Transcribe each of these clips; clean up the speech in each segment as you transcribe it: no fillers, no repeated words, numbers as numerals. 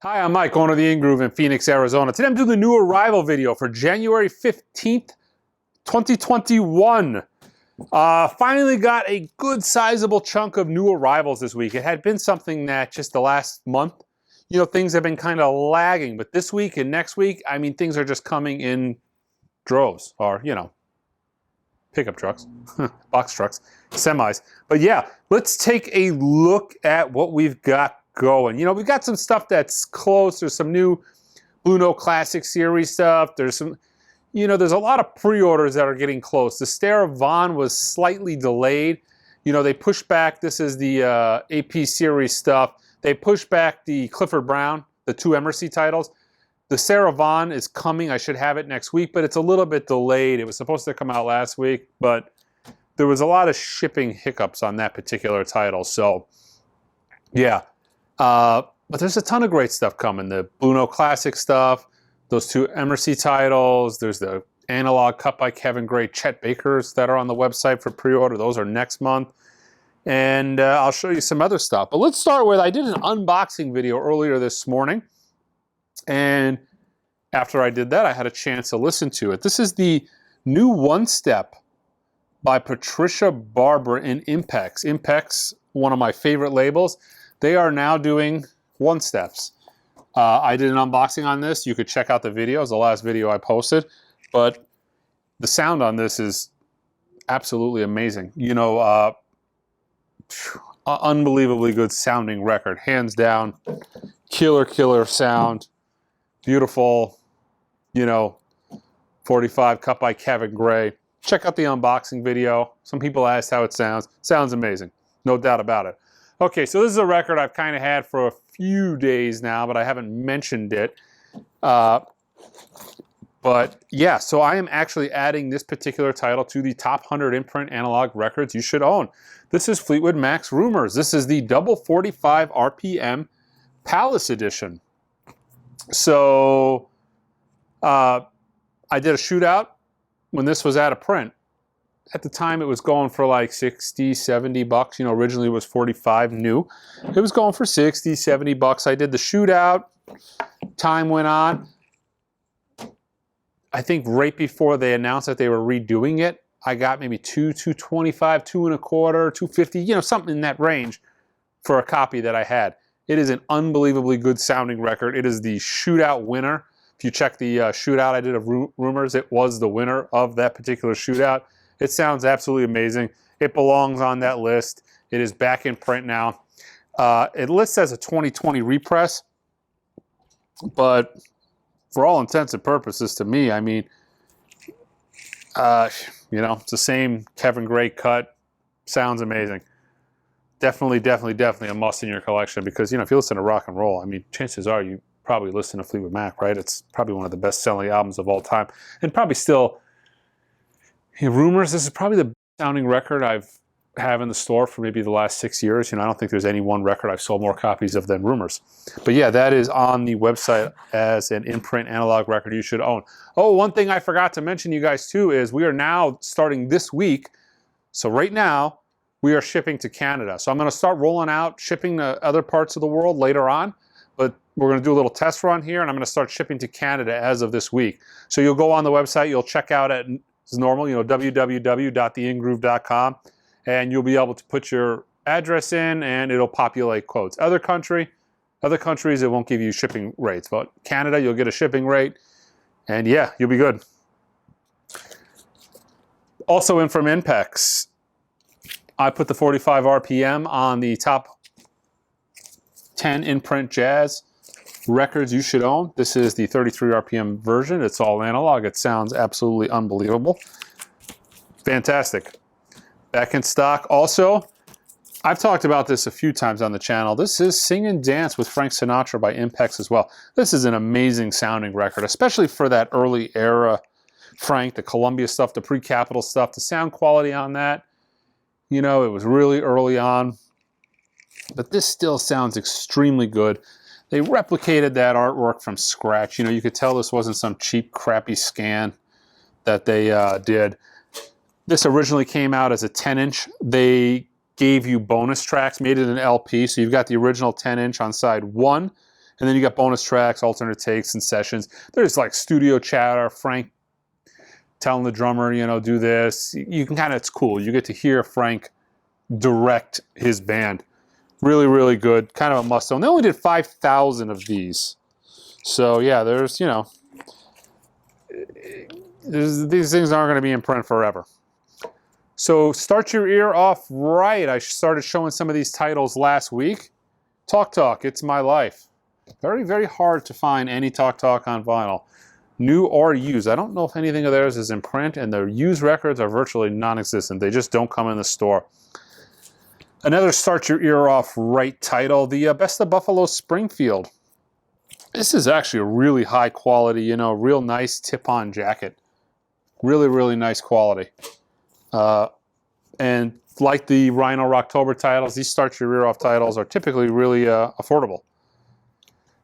Hi, I'm Mike, owner of the In-Groove in Phoenix, Arizona. Today I'm doing the new arrival video for January 15th, 2021. Finally got a good sizable chunk of new arrivals this week. It had been something that just the last month, things have been kind of lagging. But this week and next week, I mean, things are just coming in droves or, pickup trucks, box trucks, semis. But yeah, let's take a look at what we've got going. We've got some stuff that's close. There's some new Blue Note Classic Series stuff. There's some, there's a lot of pre-orders that are getting close. The Stair of Vaughn was slightly delayed. They pushed back. This is the AP Series stuff. They pushed back the Clifford Brown, the two Emercy titles. The Sarah Vaughan is coming. I should have it next week, but it's a little bit delayed. It was supposed to come out last week, but there was a lot of shipping hiccups on that particular title. So, yeah. But there's a ton of great stuff coming. The Blue Note Classic stuff, those two Emercy titles. There's the analog cut by Kevin Gray, Chet Bakers that are on the website for pre-order. Those are next month. And I'll show you some other stuff. But let's start with, I did an unboxing video earlier this morning. And after I did that, I had a chance to listen to it. This is the new One Step by Patricia Barber in Impex. Impex, one of my favorite labels. They are now doing one steps. I did an unboxing on this. You could check out the video. It's the last video I posted. But the sound on this is absolutely amazing. Unbelievably good sounding record. Hands down. Killer sound. Beautiful, 45 cut by Kevin Gray. Check out the unboxing video. Some people asked how it sounds. Sounds amazing. No doubt about it. Okay, so this is a record I've kind of had for a few days now, but I haven't mentioned it. But yeah, so I am actually adding this particular title to the top 100 imprint analog records you should own. This is Fleetwood Mac Rumours. This is the double 45 RPM Palace Edition. So I did a shootout when this was out of print. At the time, it was going for like 60, 70 bucks. Originally it was 45 new. It was going for 60, 70 bucks. I did the shootout. Time went on. I think right before they announced that they were redoing it, I got maybe $225, $225, $250, something in that range for a copy that I had. It is an unbelievably good sounding record. It is the shootout winner. If you check the shootout I did of Rumors, it was the winner of that particular shootout. It sounds absolutely amazing. It belongs on that list. It is back in print now. It lists as a 2020 repress, but for all intents and purposes to me, I mean, it's the same Kevin Gray cut. Sounds amazing. Definitely a must in your collection because, if you listen to rock and roll, I mean, chances are you probably listen to Fleetwood Mac, right? It's probably one of the best-selling albums of all time. And probably still, Rumors, this is probably the best sounding record I've have in the store for maybe the last 6 years. I don't think there's any one record I've sold more copies of than Rumors. But yeah, that is on the website as an imprint analog record you should own. Oh, one thing I forgot to mention you guys too is we are now starting this week. So right now, we are shipping to Canada. So I'm going to start rolling out shipping to other parts of the world later on. But we're going to do a little test run here, and I'm going to start shipping to Canada as of this week. So you'll go on the website, you'll check out at, as normal, www.theingroove.com, and you'll be able to put your address in, and it'll populate quotes. Other countries, it won't give you shipping rates. But Canada, you'll get a shipping rate, and yeah, you'll be good. Also in from Impex, I put the 45 RPM on the top 10 in-print jazz records you should own. This is the 33 RPM version. It's all analog. It sounds absolutely unbelievable. Fantastic. Back in stock. Also, I've talked about this a few times on the channel. This is Sing and Dance with Frank Sinatra by Impex as well. This is an amazing sounding record, especially for that early era Frank, the Columbia stuff, the pre-Capitol stuff, the sound quality on that. It was really early on, but this still sounds extremely good. They replicated that artwork from scratch. You could tell this wasn't some cheap, crappy scan that they did. This originally came out as a 10-inch. They gave you bonus tracks, made it an LP, so you've got the original 10-inch on side 1, And then you got bonus tracks, alternate takes, and sessions. There's like studio chatter, Frank telling the drummer, you know, do this. You can kind of, it's cool. You get to hear Frank direct his band. Really, really good. Kind of a must-own. They only did 5,000 of these. So yeah, there's, you know, these things aren't going to be in print forever. So start your ear off right. I started showing some of these titles last week. Talk, It's My Life. Very, very hard to find any Talk on vinyl. New or used. I don't know if anything of theirs is in print, and the used records are virtually non-existent. They just don't come in the store. Another start your ear off right title, the Best of Buffalo Springfield. This is actually a really high quality, you know, real nice tip-on jacket. Really, really nice quality. And like the Rhino Rocktober titles, these start your ear off titles are typically really affordable.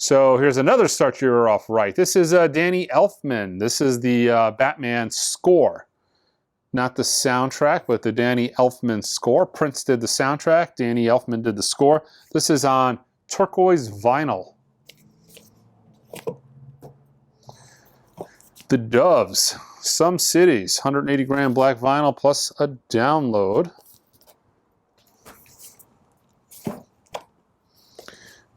So here's another start your ear off right. This is Danny Elfman. This is the Batman score. Not the soundtrack, but the Danny Elfman score. Prince did the soundtrack. Danny Elfman did the score. This is on turquoise vinyl. The Doves. Some Cities. 180 gram black vinyl plus a download. What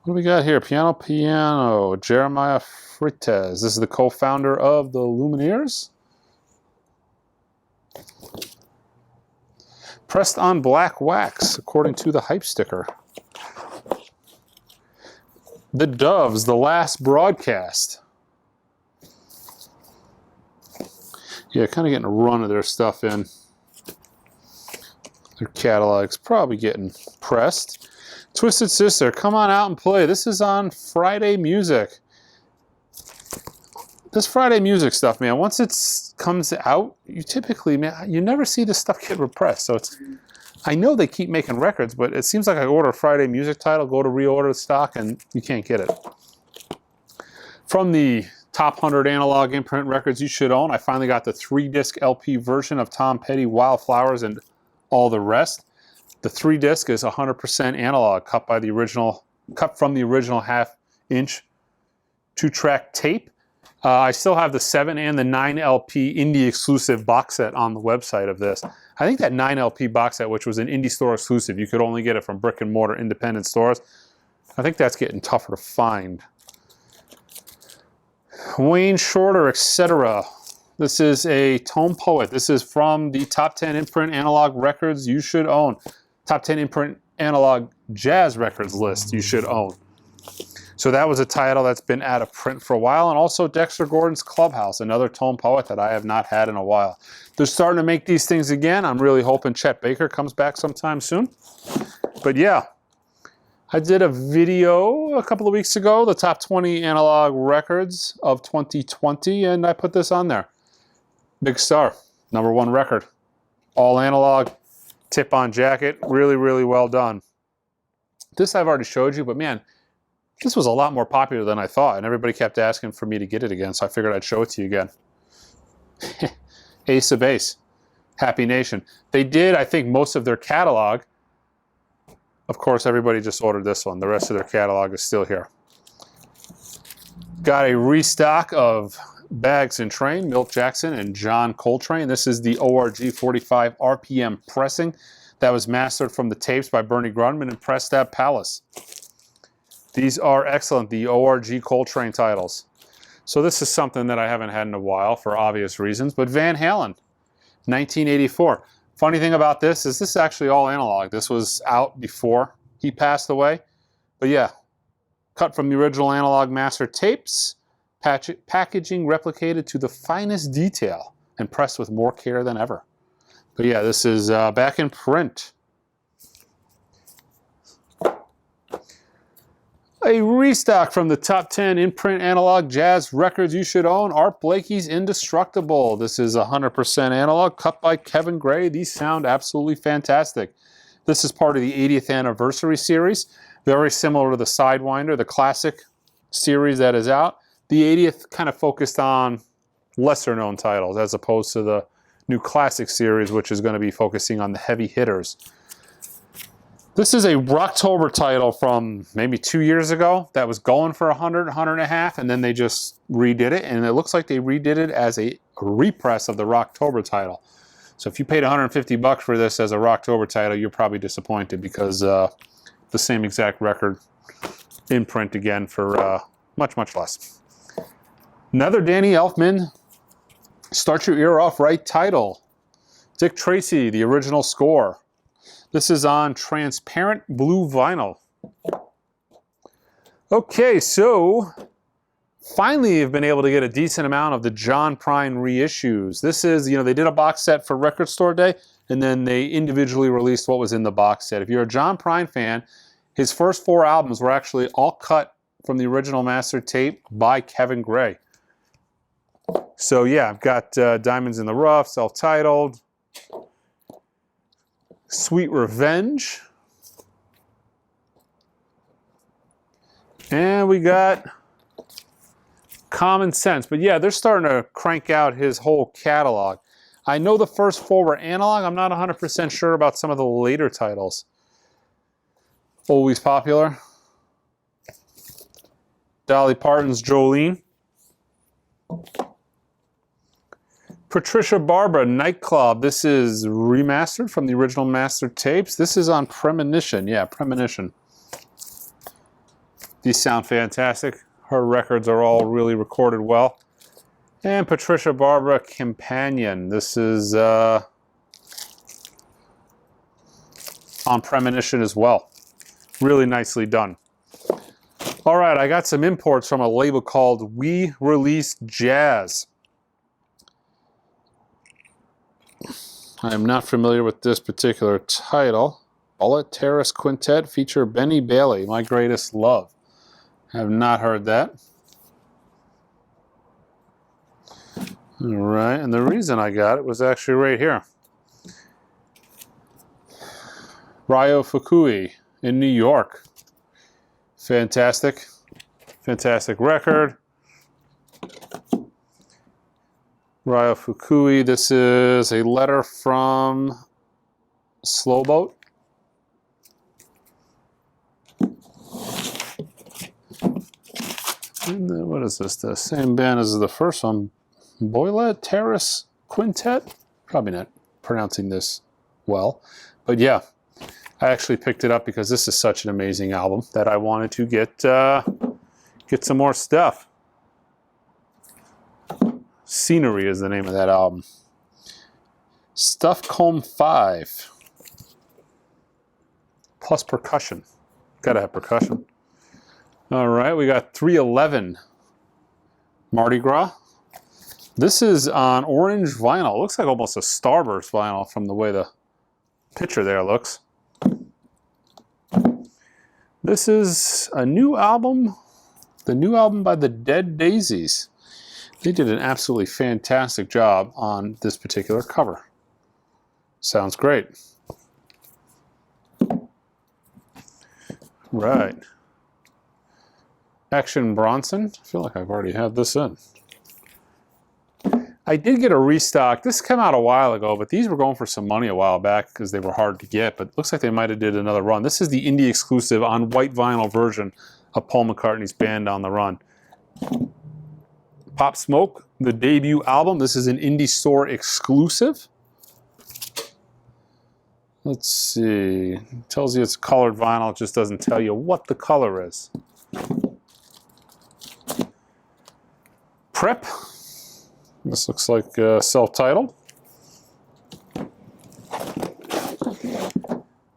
do we got here? Piano. Jeremiah Freitas. This is the co-founder of the Lumineers. Pressed on black wax, according to the hype sticker. The Doves, The Last Broadcast. Yeah, kind of getting a run of their stuff in. Their catalog's probably getting pressed. Twisted Sister, Come On Out and Play. This is on Friday Music. This Friday Music stuff, man, once it comes out, you typically, man, you never see this stuff get repressed. So it's, I know they keep making records, but it seems like I order a Friday Music title, go to reorder the stock, and you can't get it. From the top 100 analog imprint records you should own, I finally got the 3-disc LP version of Tom Petty, Wildflowers, and All the Rest. The 3-disc is 100% analog, cut from the original 1/2-inch 2-track tape. I still have the 7 and the 9 LP indie exclusive box set on the website of this. I think that 9 LP box set, which was an indie store exclusive, you could only get it from brick and mortar independent stores. I think that's getting tougher to find. Wayne Shorter, etc. This is a Tone Poet. This is from the top 10 imprint analog records you should own. Top 10 imprint analog jazz records list you should own. So that was a title that's been out of print for a while. And also Dexter Gordon's Clubhouse, another Tone Poet that I have not had in a while. They're starting to make these things again. I'm really hoping Chet Baker comes back sometime soon. But yeah, I did a video a couple of weeks ago, the top 20 analog records of 2020, and I put this on there. Big Star, #1 record. All analog, tip-on jacket, really, really well done. This I've already showed you, but man, this was a lot more popular than I thought, and everybody kept asking for me to get it again, so I figured I'd show it to you again. Ace of Base, Happy Nation. They did, I think, most of their catalog. Of course, everybody just ordered this one. The rest of their catalog is still here. Got a restock of Bags and Train, Milt Jackson and John Coltrane. This is the ORG 45 RPM pressing that was mastered from the tapes by Bernie Grundman and pressed at Palace. These are excellent, the ORG Coltrane titles. So this is something that I haven't had in a while for obvious reasons, but Van Halen, 1984. Funny thing about this is actually all analog. This was out before he passed away. But yeah, cut from the original analog master tapes, packaging replicated to the finest detail and pressed with more care than ever. But yeah, this is back in print. A restock from the top 10 in-print analog jazz records you should own, Art Blakey's Indestructible. This is 100% analog, cut by Kevin Gray. These sound absolutely fantastic. This is part of the 80th anniversary series, very similar to the Sidewinder, the classic series that is out. The 80th kind of focused on lesser known titles as opposed to the new classic series, which is going to be focusing on the heavy hitters. This is a Rocktober title from maybe 2 years ago that was going for 100, 100.5, and then they just redid it, and it looks like they redid it as a repress of the Rocktober title. So if you paid 150 bucks for this as a Rocktober title, you're probably disappointed because the same exact record in print again for much, much less. Another Danny Elfman, Start Your Ear Off Right title. Dick Tracy, the original score. This is on transparent blue vinyl. Okay, so finally you've been able to get a decent amount of the John Prine reissues. This is, you know, they did a box set for Record Store Day, and then they individually released what was in the box set. If you're a John Prine fan, his first 4 albums were actually all cut from the original master tape by Kevin Gray. So yeah, I've got Diamonds in the Rough, self-titled, Sweet Revenge, and we got Common Sense. But yeah, they're starting to crank out his whole catalog. I know the first 4 were analog. I'm not 100% sure about some of the later titles. Always Popular, Dolly Parton's Jolene, Patricia Barber, Nightclub. This is remastered from the original master tapes. This is on Premonition. Yeah, Premonition. These sound fantastic. Her records are all really recorded well. And Patricia Barber, Companion. This is on Premonition as well. Really nicely done. All right, I got some imports from a label called We Release Jazz. I am not familiar with this particular title. Bullet Terrace Quintet feature Benny Bailey, My Greatest Love. I have not heard that. All right, and the reason I got it was actually right here. Ryo Fukui in New York. Fantastic. Fantastic record. Ryo Fukui, this is a letter from Slowboat. And then what is this? The same band as the first one. Bullet Terrace Quintet? Probably not pronouncing this well. But yeah, I actually picked it up because this is such an amazing album that I wanted to get some more stuff. Scenery is the name of that album. Stuff Comb 5. Plus percussion. Gotta have percussion. All right, we got 311. Mardi Gras. This is on orange vinyl. It looks like almost a Starburst vinyl from the way the picture there looks. This is a new album. The new album by the Dead Daisies. They did an absolutely fantastic job on this particular cover. Sounds great. Right. Action Bronson. I feel like I've already had this in. I did get a restock. This came out a while ago, but these were going for some money a while back because they were hard to get, but it looks like they might have did another run. This is the indie exclusive on white vinyl version of Paul McCartney's Band on the Run. Pop Smoke, the debut album. This is an indie store exclusive. Let's see. It tells you it's colored vinyl. It just doesn't tell you what the color is. Prep. This looks like self-titled.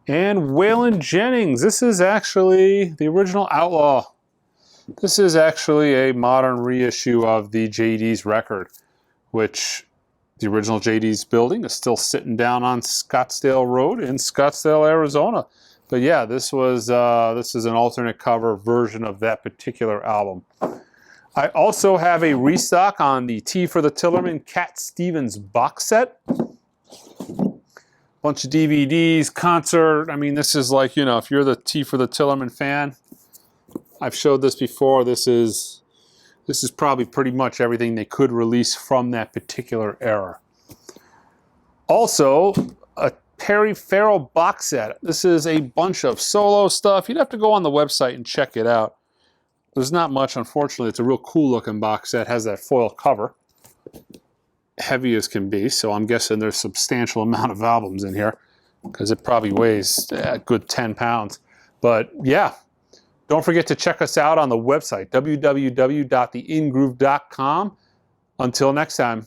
And Waylon Jennings. This is actually the original Outlaw. This is actually a modern reissue of the JD's record, which the original JD's building is still sitting down on Scottsdale Road in Scottsdale, Arizona. But yeah, this is an alternate cover version of that particular album. I also have a restock on the T for the Tillerman Cat Stevens box set. Bunch of DVDs, concert. I mean, this is like, you know, if you're the T for the Tillerman fan, I've showed this before. This is probably pretty much everything they could release from that particular era. Also, a Perry Farrell box set. This is a bunch of solo stuff. You'd have to go on the website and check it out. There's not much, unfortunately. It's a real cool looking box set. It has that foil cover. Heavy as can be, so I'm guessing there's a substantial amount of albums in here because it probably weighs a good 10 pounds. But yeah, don't forget to check us out on the website, www.theingroove.com. Until next time.